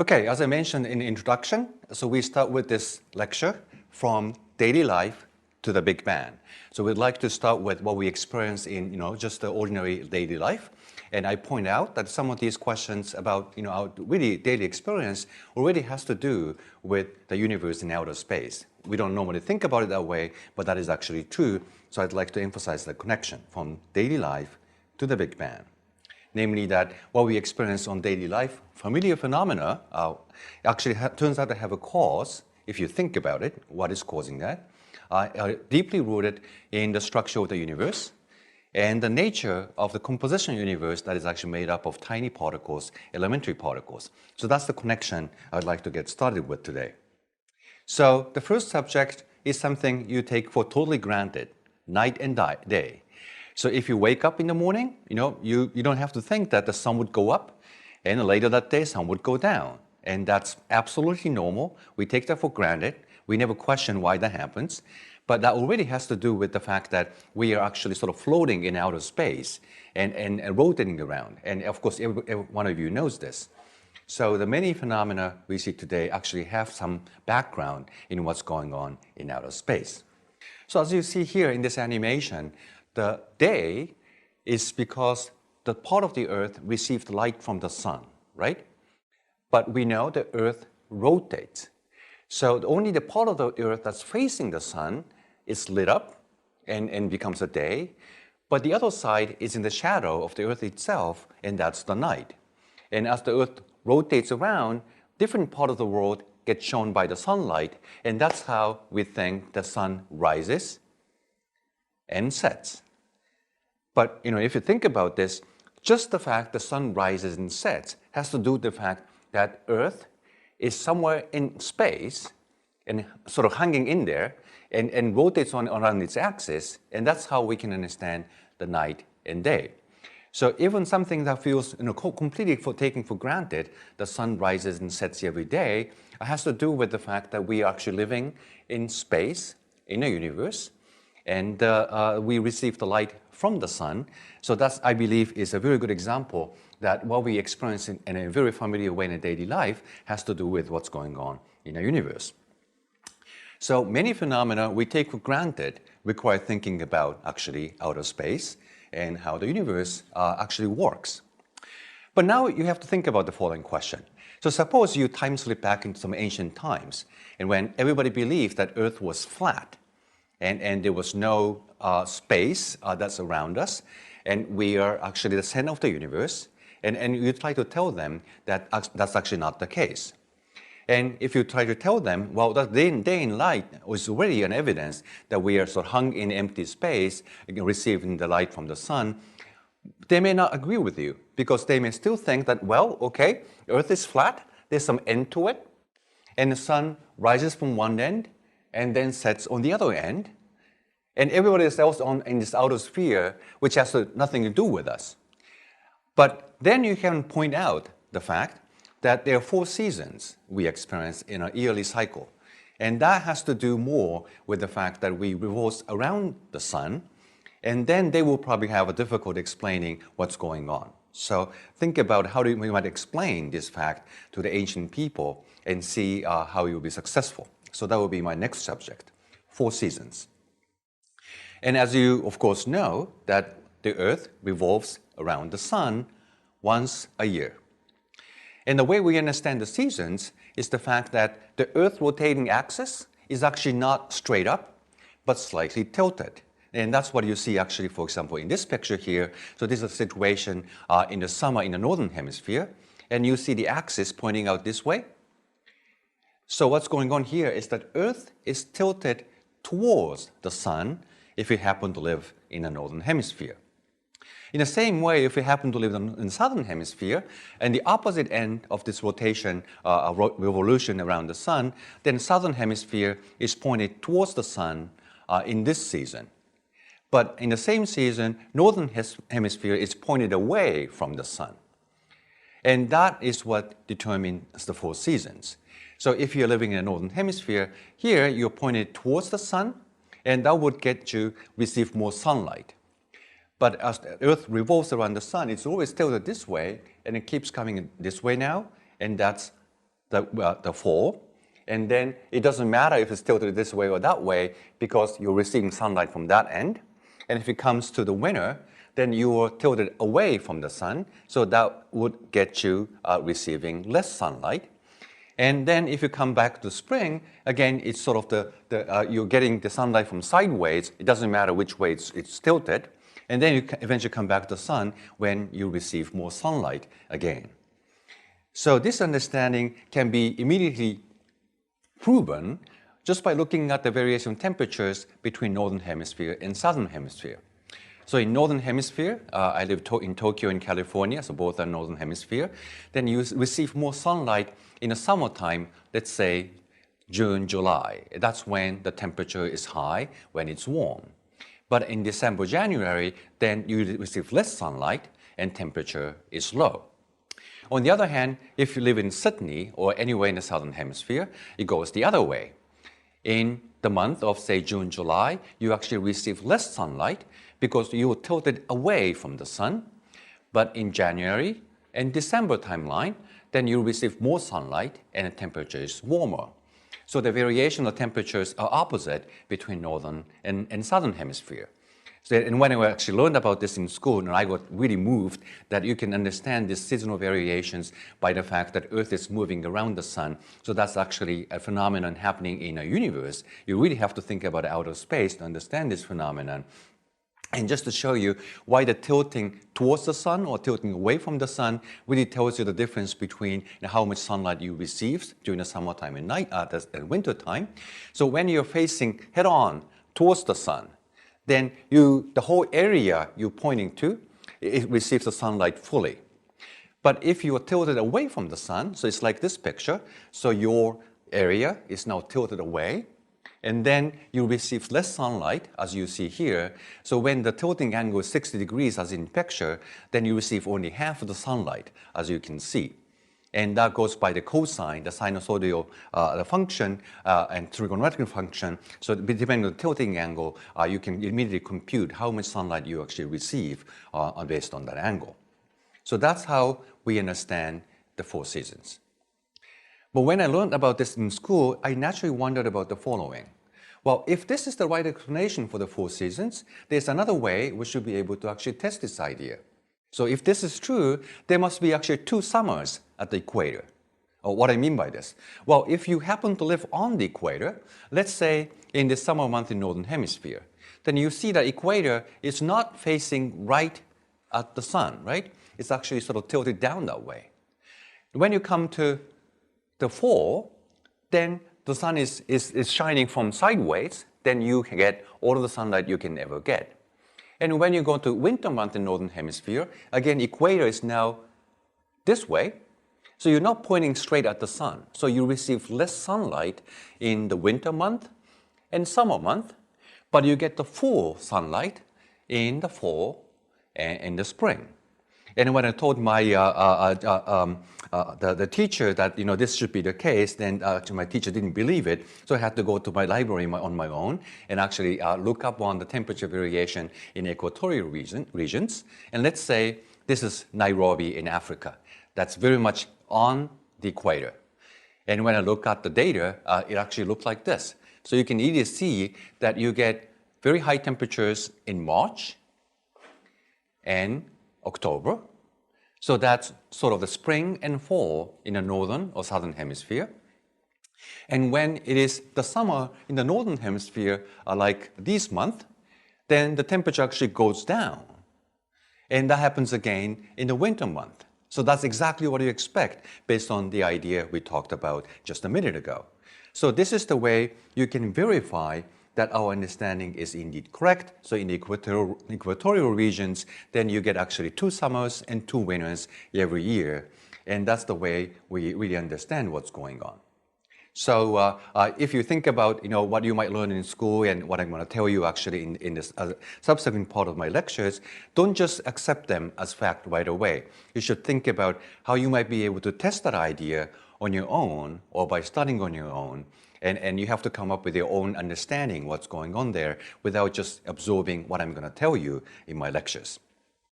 Okay, as I mentioned in the introduction, so we start with this lecture from daily life to the Big Bang. So we'd like to start with what we experience in, just the ordinary daily life. And I point out that some of these questions about, our really daily experience already has to do with the universe in outer space. We don't normally think about it that way, but that is actually true. So I'd like to emphasize the connection from daily life to the Big Bang. Namely that what we experience on daily life, familiar phenomena, actually turns out to have a cause, if you think about it, what is causing that, are deeply rooted in the structure of the universe and the nature of the composition universe that is actually made up of tiny particles, elementary particles. So that's the connection I'd like to get started with today. So the first subject is something you take for totally granted, night and day. So if you wake up in the morning, you don't have to think that the sun would go up and later that day sun would go down. And that's absolutely normal. We take that for granted. We never question why that happens. But that already has to do with the fact that we are actually sort of floating in outer space and rotating around. And of course, every one of you knows this. So the many phenomena we see today actually have some background in what's going on in outer space. So as you see here in this animation, the day is because the part of the Earth received light from the sun, right? But we know the Earth rotates. So only the part of the Earth that's facing the sun is lit up and becomes a day. But the other side is in the shadow of the Earth itself, and that's the night. And as the Earth rotates around, different part of the world gets shown by the sunlight, and that's how we think the sun rises and sets. But if you think about this, just the fact the sun rises and sets has to do with the fact that Earth is somewhere in space and sort of hanging in there and rotates around its axis, and that's how we can understand the night and day. So even something that feels completely taken for granted, the sun rises and sets every day, has to do with the fact that we are actually living in space, in a universe, and we receive the light from the sun. So that's, I believe, is a very good example that what we experience in a very familiar way in a daily life has to do with what's going on in a universe. So many phenomena we take for granted require thinking about actually outer space and how the universe actually works. But now you have to think about the following question. So suppose you time slip back into some ancient times, and when everybody believed that Earth was flat, and there was no space that's around us, and we are actually the center of the universe, and you try to tell them that that's actually not the case. And if you try to tell them, well, that day in light was already an evidence that we are sort of hung in empty space, receiving the light from the sun, they may not agree with you because they may still think that, well, okay, Earth is flat, there's some end to it, and the sun rises from one end and then sets on the other end, and everybody else in this outer sphere, which has nothing to do with us. But then you can point out the fact that there are 4 seasons we experience in a yearly cycle. And that has to do more with the fact that we revolve around the sun, and then they will probably have a difficulty explaining what's going on. So think about how we might explain this fact to the ancient people and see how it will be successful. So that will be my next subject, 4 seasons. And as you, of course, know, that the Earth revolves around the sun once a year. And the way we understand the seasons is the fact that the Earth rotating axis is actually not straight up, but slightly tilted. And that's what you see actually, for example, in this picture here. So this is a situation in the summer in the northern hemisphere. And you see the axis pointing out this way. So what's going on here is that Earth is tilted towards the sun if you happen to live in the northern hemisphere. In the same way, if you happen to live in the southern hemisphere, and the opposite end of this rotation, revolution around the sun, then southern hemisphere is pointed towards the sun in this season. But in the same season, northern hemisphere is pointed away from the sun. And that is what determines the 4 seasons. So if you're living in the northern hemisphere, here you're pointed towards the sun, and that would get you receive more sunlight. But as the Earth revolves around the sun, it's always tilted this way, and it keeps coming this way now, and that's the fall. And then it doesn't matter if it's tilted this way or that way because you're receiving sunlight from that end. And if it comes to the winter, then you are tilted away from the sun. So that would get you receiving less sunlight. And then if you come back to spring, again, it's sort of you're getting the sunlight from sideways. It doesn't matter which way it's tilted. And then you eventually come back to the sun when you receive more sunlight again. So this understanding can be immediately proven just by looking at the variation of temperatures between northern hemisphere and southern hemisphere. So in northern hemisphere, I live in Tokyo in California, so both are northern hemisphere. Then you receive more sunlight in the summertime, let's say June, July. That's when the temperature is high, when it's warm. But in December, January, then you receive less sunlight and temperature is low. On the other hand, if you live in Sydney or anywhere in the southern hemisphere, it goes the other way. In the month of, say, June, July, you actually receive less sunlight because you are tilted away from the sun. But in January and December timeline, then you receive more sunlight and the temperature is warmer. So the variation of temperatures are opposite between northern and southern hemisphere. So, and when I actually learned about this in school, and I got really moved that you can understand these seasonal variations by the fact that Earth is moving around the sun. So that's actually a phenomenon happening in a universe. You really have to think about outer space to understand this phenomenon. And just to show you why the tilting towards the sun or tilting away from the sun really tells you the difference between how much sunlight you receive during the summertime and winter time. So when you're facing head-on towards the sun, then the whole area you're pointing to, it receives the sunlight fully. But if you are tilted away from the sun, so it's like this picture, so your area is now tilted away, and then you receive less sunlight, as you see here. So when the tilting angle is 60 degrees, as in picture, then you receive only half of the sunlight, as you can see. And that goes by the cosine, the sinusoidal function and trigonometric function. So depending on the tilting angle, you can immediately compute how much sunlight you actually receive based on that angle. So that's how we understand the 4 seasons. But when I learned about this in school, I naturally wondered about the following. Well, if this is the right explanation for the 4 seasons, there's another way we should be able to actually test this idea. So if this is true, there must be actually 2 summers at the equator. Or what I mean by this? Well, if you happen to live on the equator, let's say in the summer month in northern hemisphere, then you see that equator is not facing right at the sun, right? It's actually sort of tilted down that way. When you come to the fall, then the sun is shining from sideways, then you can get all of the sunlight you can ever get. And when you go to winter month in northern hemisphere, again, equator is now this way. So you're not pointing straight at the sun. So you receive less sunlight in the winter month and summer month, but you get the full sunlight in the fall and in the spring. And when I told my the teacher that this should be the case, then actually my teacher didn't believe it. So I had to go to my library on my own and actually look up on the temperature variation in equatorial regions. And let's say this is Nairobi in Africa. That's very much on the equator. And when I look at the data, it actually looks like this. So you can easily see that you get very high temperatures in March and October. So that's sort of the spring and fall in the northern or southern hemisphere. And when it is the summer in the northern hemisphere, like this month, then the temperature actually goes down. And that happens again in the winter month. So that's exactly what you expect based on the idea we talked about just a minute ago. So this is the way you can verify that our understanding is indeed correct. So in the equatorial regions, then you get actually 2 summers and 2 winters every year. And that's the way we really understand what's going on. So if you think about what you might learn in school and what I'm going to tell you actually in this subsequent part of my lectures, don't just accept them as fact right away. You should think about how you might be able to test that idea on your own or by studying on your own. And you have to come up with your own understanding what's going on there without just absorbing what I'm going to tell you in my lectures.